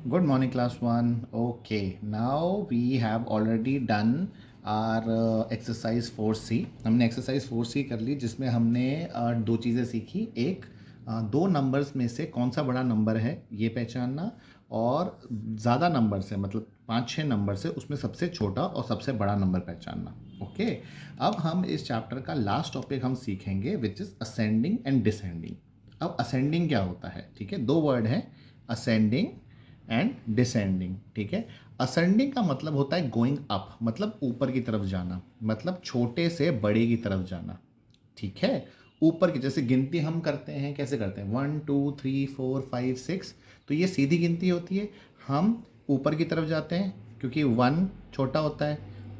Good morning, class one. Okay, now we have already done our exercise 4C. हमने exercise 4C कर ली जिसमें हमने दो चीज़ें सीखी। एक, दो नंबर्स में से कौन सा बड़ा नंबर है ये पहचानना, और ज़्यादा नंबर से मतलब 5-6 नंबर से उसमें सबसे छोटा और सबसे बड़ा नंबर पहचानना। ओके, अब हम इस चैप्टर का लास्ट टॉपिक हम सीखेंगे which is ascending and descending. अब असेंडिंग क्या होता है? ठीक है, दो वर्ड हैं, असेंडिंग एंड डिसेंडिंग। ठीक है, असेंडिंग का मतलब होता है गोइंग अप, मतलब ऊपर की तरफ जाना, मतलब छोटे से बड़े की तरफ जाना। ठीक है, ऊपर की, जैसे गिनती हम करते हैं, कैसे करते हैं, 1 2 3 4 5 6, तो ये सीधी गिनती होती है। हम ऊपर की तरफ जाते हैं क्योंकि 1 छोटा होता है,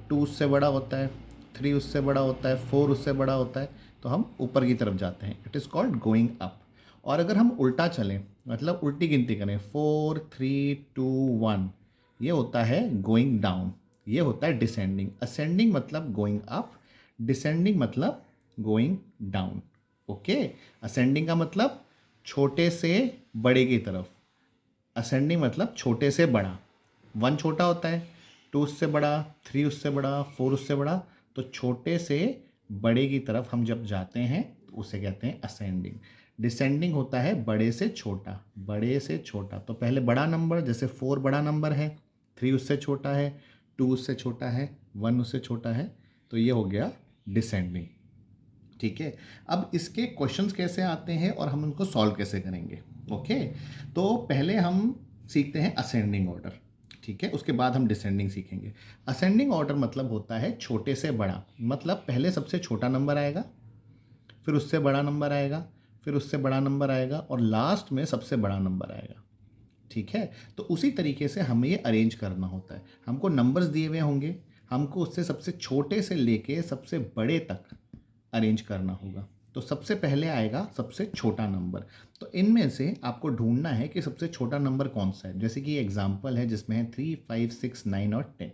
2 उससे बड़ा होता है, 3 उससे बड़ा होता है, 4 उससे बड़ा होता है, तो हम ऊपर की तरफ जाते हैं। It is called going up. और अगर हम उल्टा चलें, मतलब उल्टी गिनती करें, 4 3 2 1, ये होता है गोइंग डाउन, ये होता है डिसेंडिंग। असेंडिंग मतलब गोइंग अप, डिसेंडिंग मतलब गोइंग डाउन। ओके, असेंडिंग का मतलब छोटे से बड़े की तरफ, असेंडिंग मतलब छोटे से बड़ा। 1 छोटा होता है, 2 उससे बड़ा, 3 उससे बड़ा, 4 उससे बड़ा, तो छोटे से बड़े की तरफ हम जब जाते हैं तो उसे कहते हैं असेंडिंग। डिसेंडिंग होता है बड़े से छोटा, बड़े से छोटा। तो पहले बड़ा नंबर, जैसे 4 बड़ा नंबर है, 3 उससे छोटा है, 2 उससे छोटा है, 1 उससे छोटा है, तो ये हो गया डिसेंडिंग। ठीक है, अब इसके क्वेश्चंस कैसे आते हैं और हम उनको सॉल्व कैसे करेंगे। ओके, तो पहले हम सीखते हैं असेंडिंग ऑर्डर। ठीक है, उसके बाद हम डिसेंडिंग सीखेंगे। असेंडिंग ऑर्डर मतलब होता है छोटे से बड़ा, मतलब पहले सबसे छोटा नंबर आएगा, फिर उससे बड़ा नंबर आएगा, फिर उससे बड़ा नंबर आएगा, और लास्ट में सबसे बड़ा नंबर आएगा। ठीक है, तो उसी तरीके से हमें ये अरेंज करना होता है। हमको नंबर्स दिए हुए होंगे, हमको उससे सबसे छोटे से लेके सबसे बड़े तक अरेंज करना होगा। तो सबसे पहले आएगा सबसे छोटा नंबर। तो इनमें से आपको ढूंढना है कि सबसे छोटा नंबर कौन सा है। जैसे कि ये एग्जाम्पल है जिसमें है 3 5 6 9 और 10।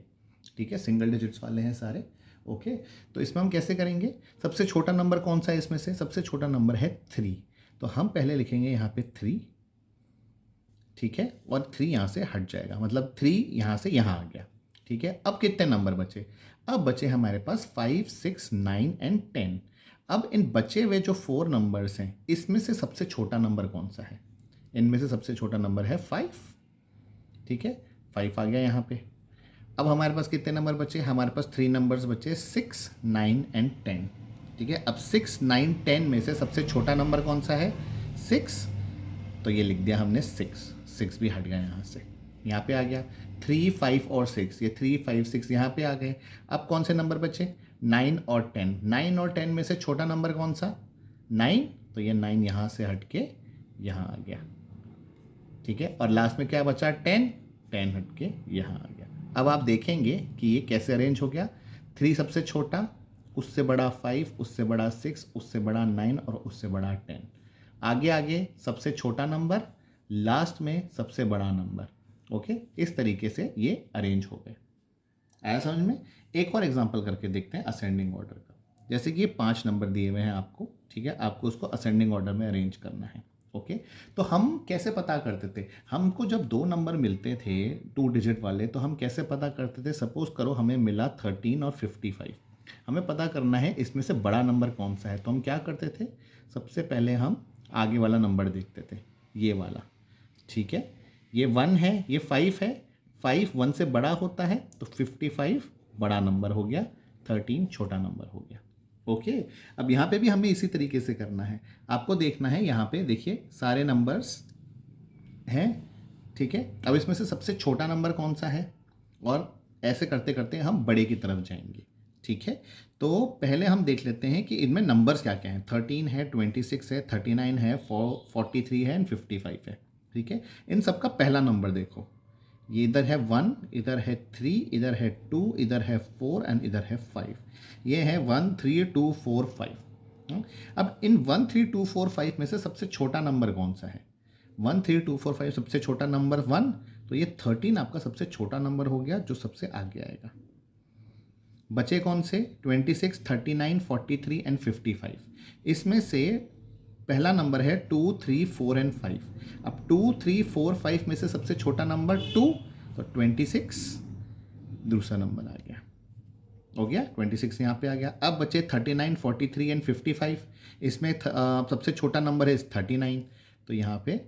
ठीक है, सिंगल डिजिट्स वाले हैं सारे। ओके, तो इसमें हम कैसे करेंगे, सबसे छोटा नंबर कौन सा है इसमें से, सबसे छोटा नंबर है 3। तो हम पहले लिखेंगे यहाँ पे 3। ठीक है, और 3 यहाँ से हट जाएगा, मतलब 3 यहाँ से यहाँ आ गया। ठीक है, अब कितने नंबर बचे, अब बचे हमारे पास 5 6 9 एंड 10। अब इन बचे हुए जो 4 नंबर्स हैं, इसमें से सबसे छोटा नंबर कौन सा है, इनमें से सबसे छोटा नंबर है 5। ठीक है, 5 आ गया यहाँ पे। अब हमारे पास कितने नंबर बचे, हमारे पास 3 नंबर्स बचे, 6 9 एंड 10। ठीक है, अब 6 9 10 में से सबसे छोटा नंबर कौन सा है, 6। तो ये लिख दिया हमने 6, 6 भी हट गया यहाँ से, यहाँ पे आ गया। 3 5 और 6, ये 3 5 6 यहाँ पे आ गए। अब कौन से नंबर बचे, 9 और 10। 9 और 10 में से छोटा नंबर कौन सा, 9, तो ये 9 यहाँ से हट के यहाँ आ गया। ठीक है, और लास्ट में क्या बचा, 10, 10 हट के यहाँ आ गया। अब आप देखेंगे कि ये कैसे अरेंज हो गया, 3 सबसे छोटा, उससे बड़ा 5, उससे बड़ा 6, उससे बड़ा 9 और उससे बड़ा 10। आगे आगे सबसे छोटा नंबर, लास्ट में सबसे बड़ा नंबर। ओके, इस तरीके से ये अरेंज हो गए। आया समझ में। एक और एग्जांपल करके देखते हैं असेंडिंग ऑर्डर का। जैसे कि ये 5 नंबर दिए हुए हैं आपको, ठीक है, आपको उसको असेंडिंग ऑर्डर में अरेंज करना है। ओके, तो हम कैसे पता करते थे, हमको जब दो नंबर मिलते थे 2 डिजिट वाले, तो हम कैसे पता करते थे, सपोज करो हमें मिला 13 और 55, हमें पता करना है इसमें से बड़ा नंबर कौन सा है। तो हम क्या करते थे, सबसे पहले हम आगे वाला नंबर देखते थे, ये वाला। ठीक है, ये 1 है, ये 5 है, 5 1 से बड़ा होता है, तो 55 बड़ा नंबर हो गया, 13 छोटा नंबर हो गया। ओके, अब यहाँ पे भी हमें इसी तरीके से करना है। आपको देखना है, यहाँ पे देखिए सारे नंबर्स हैं। ठीक है, अब इसमें से सबसे छोटा नंबर कौन सा है, और ऐसे करते करते हम बड़े की तरफ जाएंगे। ठीक है, तो पहले हम देख लेते हैं कि इनमें नंबर्स क्या क्या हैं। 13 है, 26 है, 39 है, 43 है एंड 55 है। ठीक है, इन सबका पहला नंबर देखो, ये इधर है 1, इधर है 3, इधर है 2, इधर है 4 एंड इधर है 5। ये है 1 3 2 4 5। अब इन 1 3 2 4 5 में से सबसे छोटा नंबर कौन सा है, 1 3 2 4 5, सबसे छोटा नंबर 1, तो ये 13 आपका सबसे छोटा नंबर हो गया जो सबसे आगे आएगा। बचे कौन से, 26 39 43 एंड 55। इसमें से पहला नंबर है 2, 3, 4 एंड 5। अब 2, 3, 4, 5 में से सबसे छोटा नंबर 2, तो 26 दूसरा नंबर आ गया, हो गया 26 यहाँ पे आ गया। अब बचे 39, 43 एंड 55। इसमें सबसे छोटा नंबर है 39, तो यहाँ पे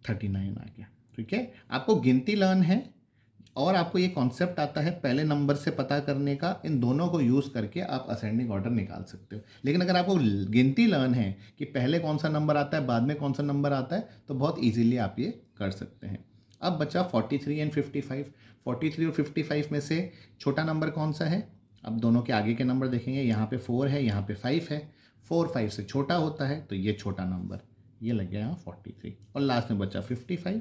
39 आ गया। ठीक है, आपको गिनती लर्न है और आपको ये कॉन्सेप्ट आता है पहले नंबर से पता करने का। इन दोनों को यूज़ करके आप असेंडिंग ऑर्डर निकाल सकते हो। लेकिन अगर आपको गिनती लर्न है कि पहले कौन सा नंबर आता है बाद में कौन सा नंबर आता है, तो बहुत ईजिली आप ये कर सकते हैं। अब बचा 43 एंड 55। 43 और 55 में से छोटा नंबर कौन सा है? अब दोनों के आगे के नंबर देखेंगे, यहाँ पे 4 है, यहाँ पे 5 है। 4 5 से छोटा होता है, तो ये छोटा नंबर, ये लग गया यहाँ 43। और लास्ट में बचा 55,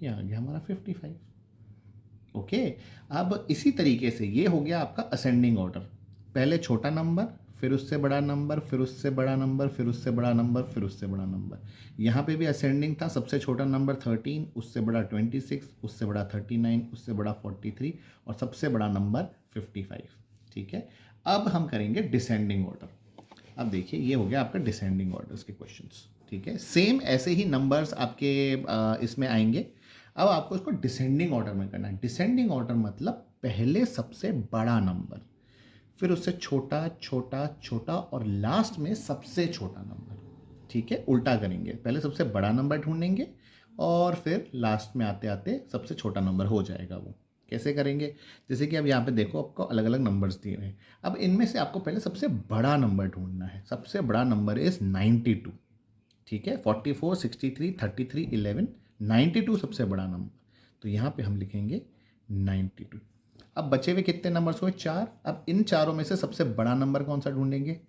ये आ गया हमारा 55। ओके, अब इसी तरीके से ये हो गया आपका असेंडिंग ऑर्डर। पहले छोटा नंबर, फिर उससे बड़ा नंबर, फिर उससे बड़ा नंबर, फिर उससे बड़ा नंबर, फिर उससे बड़ा नंबर। यहाँ पे भी असेंडिंग था, सबसे छोटा नंबर 13, उससे बड़ा 26, उससे बड़ा 39, उससे बड़ा 43 और सबसे बड़ा नंबर 55। ठीक है, अब हम करेंगे डिसेंडिंग ऑर्डर। अब देखिए ये हो गया आपका डिसेंडिंग ऑर्डर्स के क्वेश्चंस। ठीक है, सेम ऐसे ही नंबर्स आपके इसमें आएंगे। अब आपको इसको डिसेंडिंग ऑर्डर में करना है। डिसेंडिंग ऑर्डर मतलब पहले सबसे बड़ा नंबर, फिर उससे छोटा छोटा छोटा और लास्ट में सबसे छोटा नंबर। ठीक है, उल्टा करेंगे, पहले सबसे बड़ा नंबर ढूंढेंगे और फिर लास्ट में आते आते सबसे छोटा नंबर हो जाएगा। वो कैसे करेंगे? जैसे कि अब यहाँ पे देखो आपको अलग अलग नंबर्स दिए हैं। अब इनमें से आपको पहले सबसे बड़ा नंबर ढूंढना है। सबसे बड़ा नंबर इज 92। ठीक है, 44, 63, 33, 11, 92 सबसे बड़ा नंबर, तो यहाँ पे हम लिखेंगे 92। अब बचे हुए कितने नंबर्स हुए? 4। अब इन चारों में से सबसे बड़ा नंबर कौन सा ढूंढेंगे?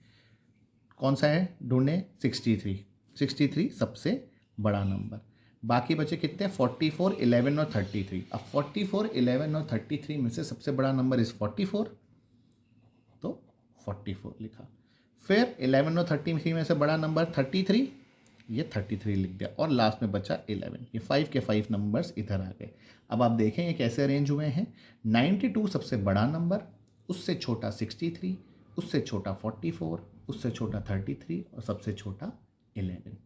कौन सा है ढूंढे? 63। 63 सबसे बड़ा नंबर। बाकी बचे कितने? 44, 11 और 33। अब 44, 11 और 33 में से सबसे बड़ा नंबर इज 44, तो 44 लिखा। फिर 11 और 33 में से बड़ा नंबर 33, ये 33 लिख दिया और लास्ट में बचा 11। ये 5 के 5 नंबर्स इधर आ गए। अब आप देखें ये कैसे अरेंज हुए हैं। 92 सबसे बड़ा नंबर, उससे छोटा 63, उससे छोटा 44, उससे छोटा 33 और सबसे छोटा 11।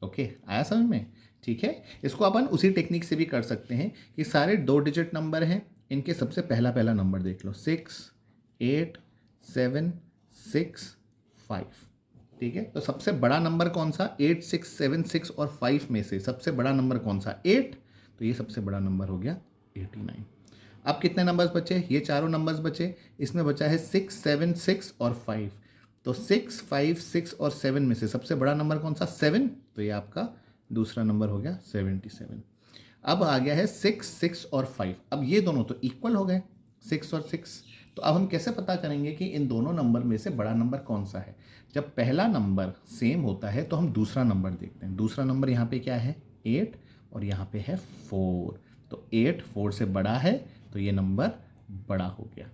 ओके, आया समझ में? ठीक है, इसको अपन उसी टेक्निक से भी कर सकते हैं कि सारे 2 डिजिट नंबर हैं, इनके सबसे पहला पहला नंबर देख लो, 6, 8, 7, 6, 5। ठीक है, तो सबसे बड़ा नंबर कौन सा? 8, 6, 7, 6 और 5 में से सबसे बड़ा नंबर कौन सा? 8, तो ये सबसे बड़ा नंबर हो गया 89। अब कितने नंबर्स बचे? ये चारों नंबर्स बचे, इसमें बचा है 6, 7, 6 और 5। तो 6, 5, 6 और 7 में से सबसे बड़ा नंबर कौन सा? 7, तो ये आपका दूसरा नंबर हो गया 77। अब आ गया है 6, 6 और 5। अब ये दोनों तो इक्वल हो गए, 6 और 6। तो अब हम कैसे पता करेंगे कि इन दोनों नंबर में से बड़ा नंबर कौन सा है? जब पहला नंबर सेम होता है तो हम दूसरा नंबर देखते हैं। दूसरा नंबर यहाँ पे क्या है? 8 और यहाँ पे है 4। तो 8 4 से बड़ा है, तो ये नंबर बड़ा हो गया।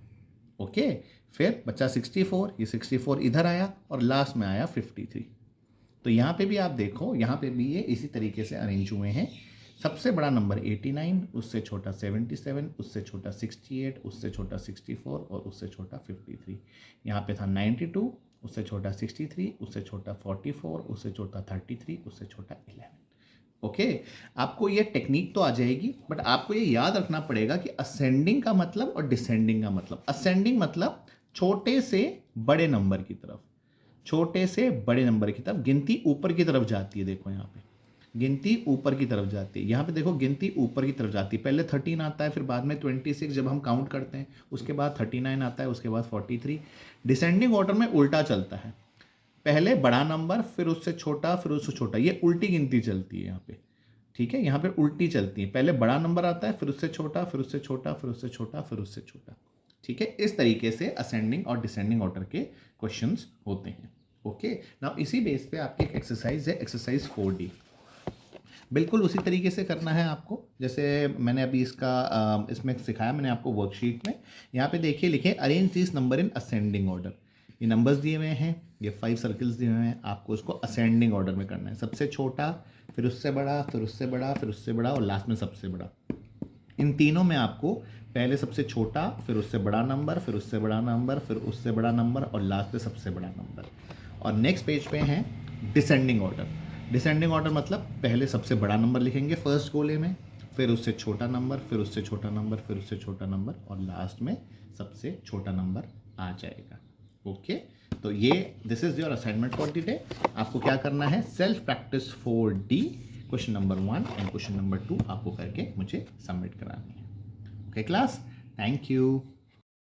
ओके, फिर बचा 64, ये 64 इधर आया और लास्ट में आया 53। तो यहाँ पे भी आप देखो, यहाँ पे भी ये इसी तरीके से अरेंज हुए हैं। सबसे बड़ा नंबर 89, उससे छोटा 77, उससे छोटा 68, उससे छोटा 64 और उससे छोटा 53। यहाँ पे था 92, उससे छोटा 63, उससे छोटा 44, उससे छोटा 33, उससे छोटा 11। ओके, आपको ये टेक्निक तो आ जाएगी, बट आपको ये याद रखना पड़ेगा कि असेंडिंग का मतलब और डिसेंडिंग का मतलब। असेंडिंग मतलब छोटे से बड़े नंबर की तरफ, छोटे से बड़े नंबर की तरफ गिनती ऊपर की तरफ जाती है। देखो यहाँ पे गिनती ऊपर की तरफ जाती है, यहाँ पे देखो गिनती ऊपर की तरफ जाती है। पहले 13 आता है, फिर बाद में 26 जब हम काउंट करते हैं, उसके बाद 39 आता है, उसके बाद 43। डिसेंडिंग ऑर्डर में उल्टा चलता है, पहले बड़ा नंबर, फिर उससे छोटा, फिर उससे छोटा, ये उल्टी गिनती चलती है यहाँ पे। ठीक है, यहाँ पे उल्टी चलती है, पहले बड़ा नंबर आता है, फिर उससे छोटा, फिर उससे छोटा, फिर उससे छोटा, फिर उससे छोटा। ठीक है, इस तरीके से असेंडिंग और डिसेंडिंग ऑर्डर के क्वेश्चंस होते हैं। ओके, नाउ इसी बेस पे आपकी एक एक्सरसाइज है, एक्सरसाइज 4D। बिल्कुल उसी तरीके से करना है आपको जैसे मैंने अभी इसका इसमें सिखाया मैंने आपको वर्कशीट में। यहाँ पे देखिए लिखे arrange this number in ascending order. ये नंबर्स दिए हुए हैं, ये 5 सर्कल्स दिए हुए हैं, आपको इसको असेंडिंग ऑर्डर में करना है। सबसे छोटा, फिर उससे बड़ा, फिर उससे बड़ा, फिर उससे बड़ा और लास्ट में सबसे बड़ा। इन तीनों में आपको पहले सबसे छोटा, फिर उससे बड़ा नंबर, फिर उससे बड़ा नंबर, फिर उससे बड़ा नंबर और लास्ट में सबसे बड़ा नंबर। और नेक्स्ट पेज पे है डिसेंडिंग ऑर्डर। डिसेंडिंग ऑर्डर मतलब पहले सबसे बड़ा नंबर लिखेंगे फर्स्ट गोले में, फिर उससे छोटा नंबर, फिर उससे छोटा नंबर, फिर उससे छोटा नंबर, और लास्ट में सबसे छोटा नंबर आ जाएगा। ओके, तो ये this is your assignment for the day. आपको क्या करना है, self practice 4D question number 1 and question number 2 आपको करके मुझे सबमिट करानी है। Okay class, thank you.